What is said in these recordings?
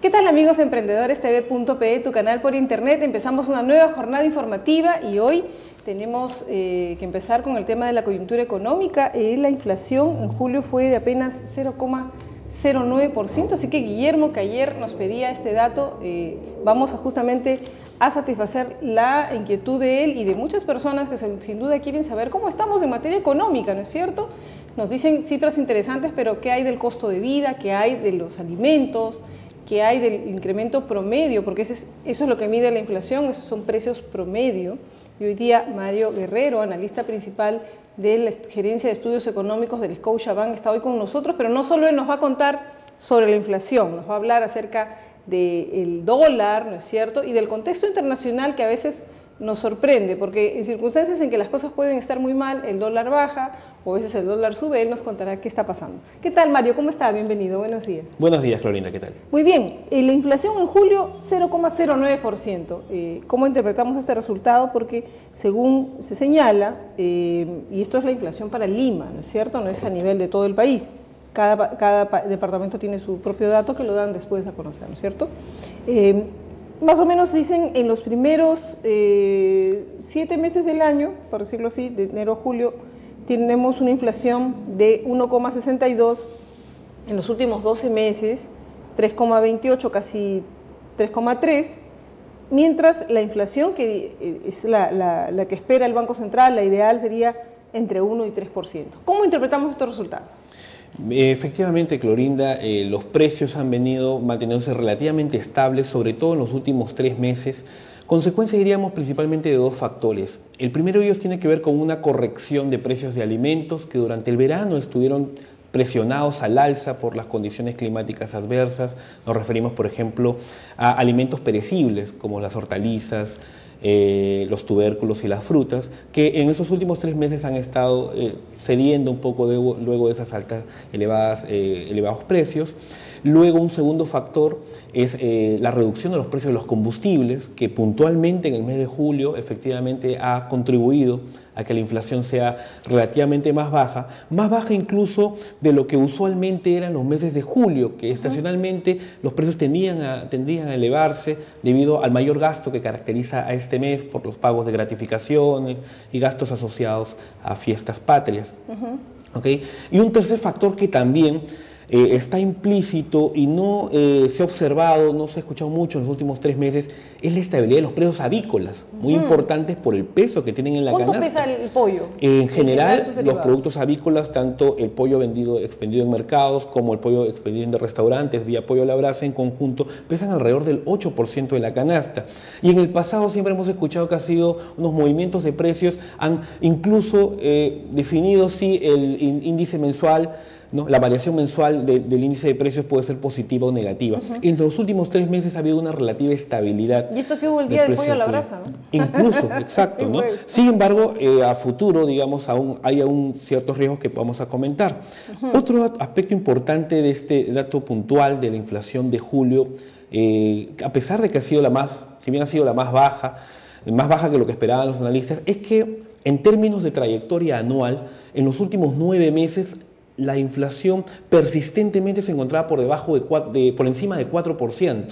¿Qué tal amigos de EmprendedoresTV.pe, tu canal por internet? Empezamos una nueva jornada informativa y hoy tenemos que empezar con el tema de la coyuntura económica. La inflación en julio fue de apenas 0,09%, así que Guillermo, que ayer nos pedía este dato, vamos justamente a satisfacer la inquietud de él y de muchas personas que sin duda quieren saber cómo estamos en materia económica, ¿no es cierto? Nos dicen cifras interesantes, pero ¿qué hay del costo de vida? ¿Qué hay de los alimentos? ¿Qué hay del incremento promedio? Porque eso es lo que mide la inflación, esos son precios promedio. Y hoy día Mario Guerrero, analista principal de la Gerencia de Estudios Económicos del Scotiabank, está hoy con nosotros, pero no solo él nos va a contar sobre la inflación, nos va a hablar acerca del dólar, ¿no es cierto?, y del contexto internacional que a veces nos sorprende, porque en circunstancias en que las cosas pueden estar muy mal, el dólar baja o a veces el dólar sube, él nos contará qué está pasando. ¿Qué tal, Mario? ¿Cómo está? Bienvenido, buenos días. Buenos días, Clorinda, ¿qué tal? Muy bien, la inflación en julio 0,09%. ¿Cómo interpretamos este resultado? Porque según se señala, y esto es la inflación para Lima, ¿no es cierto? No es a nivel de todo el país. Cada departamento tiene su propio dato que lo dan después a conocer, ¿no es cierto? Más o menos dicen en los primeros 7 meses del año, por decirlo así, de enero a julio, tenemos una inflación de 1,62, en los últimos 12 meses 3,28, casi 3,3, mientras la inflación, que es la que espera el Banco Central, la ideal sería entre 1 y 3%. ¿Cómo interpretamos estos resultados? Efectivamente, Clorinda, los precios han venido manteniéndose relativamente estables, sobre todo en los últimos 3 meses. Consecuencia, diríamos, principalmente de 2 factores. El primero de ellos tiene que ver con una corrección de precios de alimentos que durante el verano estuvieron presionados al alza por las condiciones climáticas adversas. Nos referimos, por ejemplo, a alimentos perecibles como las hortalizas, los tubérculos y las frutas, que en esos últimos 3 meses han estado cediendo un poco luego de esas elevados precios. Luego, un segundo factor es la reducción de los precios de los combustibles, que puntualmente en el mes de julio efectivamente ha contribuido a que la inflación sea relativamente más baja incluso de lo que usualmente eran los meses de julio, que estacionalmente los precios tendían a elevarse debido al mayor gasto que caracteriza a este mes por los pagos de gratificaciones y gastos asociados a fiestas patrias. ¿Okay? Y un tercer factor que también está implícito y no se ha observado, no se ha escuchado mucho en los últimos 3 meses, es la estabilidad de los precios avícolas, muy importantes por el peso que tienen en la canasta. ¿Cuánto pesa el pollo? En general, los productos avícolas, tanto el pollo expendido en mercados como el pollo expendido en restaurantes vía Pollo a la Brasa en conjunto, pesan alrededor del 8% de la canasta. Y en el pasado siempre hemos escuchado que ha sido unos movimientos de precios, han incluso definido si el índice mensual, ¿no? La variación mensual del índice de precios puede ser positiva o negativa. Entre los últimos 3 meses ha habido una relativa estabilidad. Y esto que hubo el día del pollo a la brasa, ¿no? Incluso, exacto, sí, ¿no? Pues. Sin embargo, a futuro, digamos, hay aún ciertos riesgos que vamos a comentar. Otro aspecto importante de este dato puntual de la inflación de julio, a pesar de que ha sido si bien ha sido la más baja que lo que esperaban los analistas, es que en términos de trayectoria anual, en los últimos 9 meses, la inflación persistentemente se encontraba por encima de 4%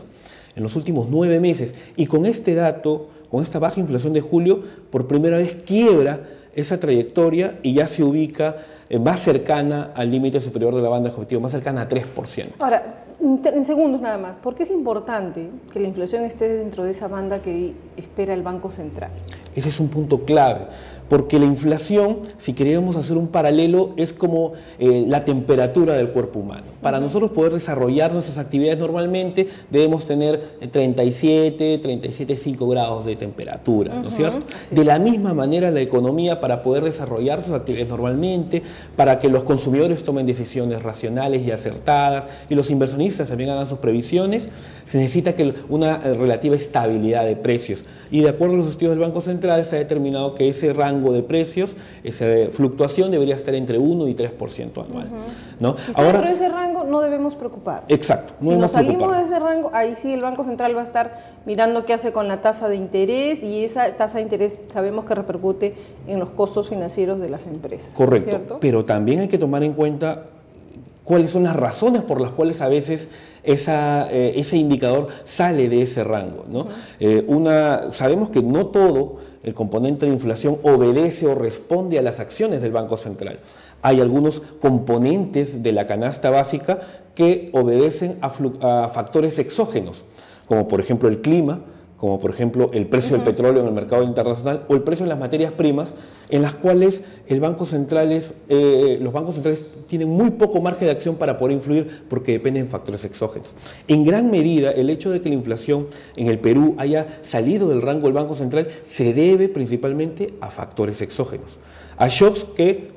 en los últimos 9 meses. Y con este dato, con esta baja inflación de julio, por primera vez quiebra esa trayectoria y ya se ubica más cercana al límite superior de la banda objetivo, más cercana a 3%. Ahora, en segundos nada más, ¿por qué es importante que la inflación esté dentro de esa banda que espera el Banco Central? Ese es un punto clave, porque la inflación, si queríamos hacer un paralelo, es como la temperatura del cuerpo humano. Para nosotros poder desarrollar nuestras actividades normalmente, debemos tener 37,5 grados de temperatura, ¿no es cierto? De la misma manera, la economía, para poder desarrollar sus actividades normalmente, para que los consumidores tomen decisiones racionales y acertadas, y los inversionistas también hagan sus previsiones, se necesita una relativa estabilidad de precios. Y de acuerdo a los estudios del Banco Central, se ha determinado que ese rango de precios, esa fluctuación debería estar entre 1 y 3% anual. ¿No? Si está dentro de ese rango, no debemos preocupar. Exacto. Si nos salimos de ese rango, ahí sí el Banco Central va a estar mirando qué hace con la tasa de interés, y esa tasa de interés sabemos que repercute en los costos financieros de las empresas. Correcto, ¿cierto? Pero también hay que tomar en cuenta cuáles son las razones por las cuales a veces ese indicador sale de ese rango, ¿no? Sabemos que no todo el componente de inflación obedece o responde a las acciones del Banco Central. Hay algunos componentes de la canasta básica que obedecen a factores exógenos, como por ejemplo el clima, como por ejemplo el precio del petróleo en el mercado internacional o el precio de las materias primas, en las cuales los bancos centrales tienen muy poco margen de acción para poder influir porque dependen de factores exógenos. En gran medida, el hecho de que la inflación en el Perú haya salido del rango del Banco Central se debe principalmente a factores exógenos, a shocks que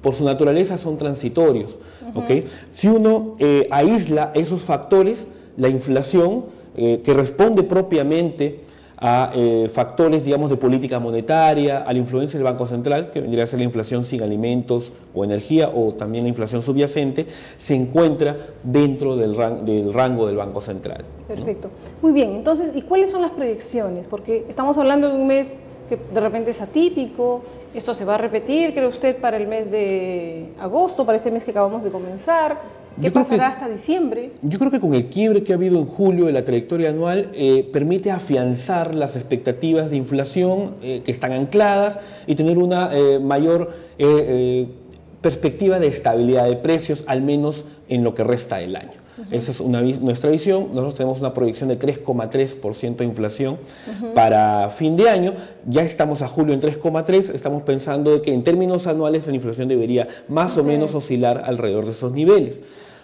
por su naturaleza son transitorios. ¿Okay? Si uno aísla esos factores, la inflación que responde propiamente a factores, digamos, de política monetaria, a la influencia del Banco Central, que vendría a ser la inflación sin alimentos o energía, o también la inflación subyacente, se encuentra dentro del rango del Banco Central, ¿no? Perfecto. Muy bien, entonces, ¿y cuáles son las proyecciones? Porque estamos hablando de un mes que de repente es atípico. ¿Esto se va a repetir, cree usted, para el mes de agosto, para este mes que acabamos de comenzar? ¿Qué pasará hasta diciembre? Yo creo que con el quiebre que ha habido en julio de la trayectoria anual permite afianzar las expectativas de inflación que están ancladas y tener una mayor perspectiva de estabilidad de precios, al menos en lo que resta del año. Esa es nuestra visión. Nosotros tenemos una proyección de 3,3% de inflación para fin de año. Ya estamos a julio en 3,3%. Estamos pensando que en términos anuales la inflación debería más o menos oscilar alrededor de esos niveles.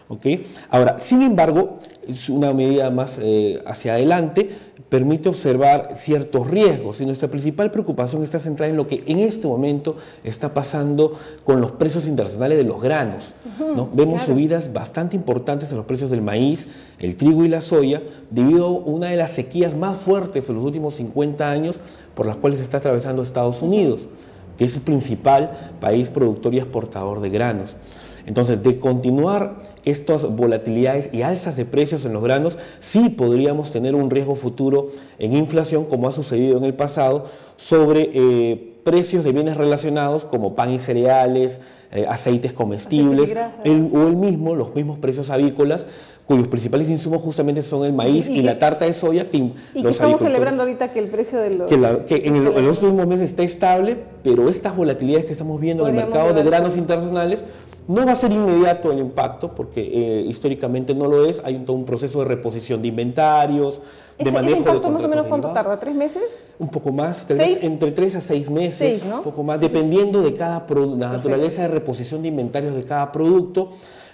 ¿Okay? Ahora, sin embargo, es una medida más hacia adelante, permite observar ciertos riesgos y nuestra principal preocupación está centrada en lo que en este momento está pasando con los precios internacionales de los granos, ¿no? Vemos subidas bastante importantes en los precios del maíz, el trigo y la soya, debido a una de las sequías más fuertes de los últimos 50 años por las cuales está atravesando Estados Unidos, que es el principal país productor y exportador de granos. Entonces, de continuar estas volatilidades y alzas de precios en los granos, sí podríamos tener un riesgo futuro en inflación, como ha sucedido en el pasado, sobre precios de bienes relacionados como pan y cereales, aceites comestibles, los mismos precios avícolas, cuyos principales insumos justamente son el maíz y la tarta de soya. Y que estamos celebrando ahorita que el precio de los... Que en los últimos meses está estable, pero estas volatilidades que estamos viendo en el mercado de granos internacionales no va a ser inmediato el impacto, porque históricamente no lo es. Hay todo un proceso de reposición de inventarios, de manejo de impacto contratos más o menos ¿cuánto derivados. tarda? ¿3 meses? Un poco más, entre 3 a 6 meses, 6, ¿no? Un poco más, dependiendo de la naturaleza de reposición de inventarios de cada producto,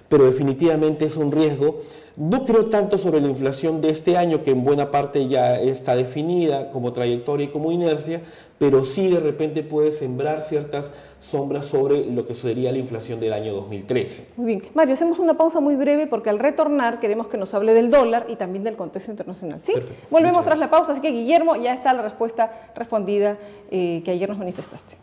pero definitivamente es un riesgo. No creo tanto sobre la inflación de este año, que en buena parte ya está definida como trayectoria y como inercia, pero sí de repente puede sembrar ciertas sombras sobre lo que sería la inflación del año 2013. Muy bien. Mario, hacemos una pausa muy breve porque al retornar queremos que nos hable del dólar y también del contexto internacional. ¿Sí? Perfecto. Volvemos tras la pausa, así que Guillermo, ya está la respuesta respondida que ayer nos manifestaste.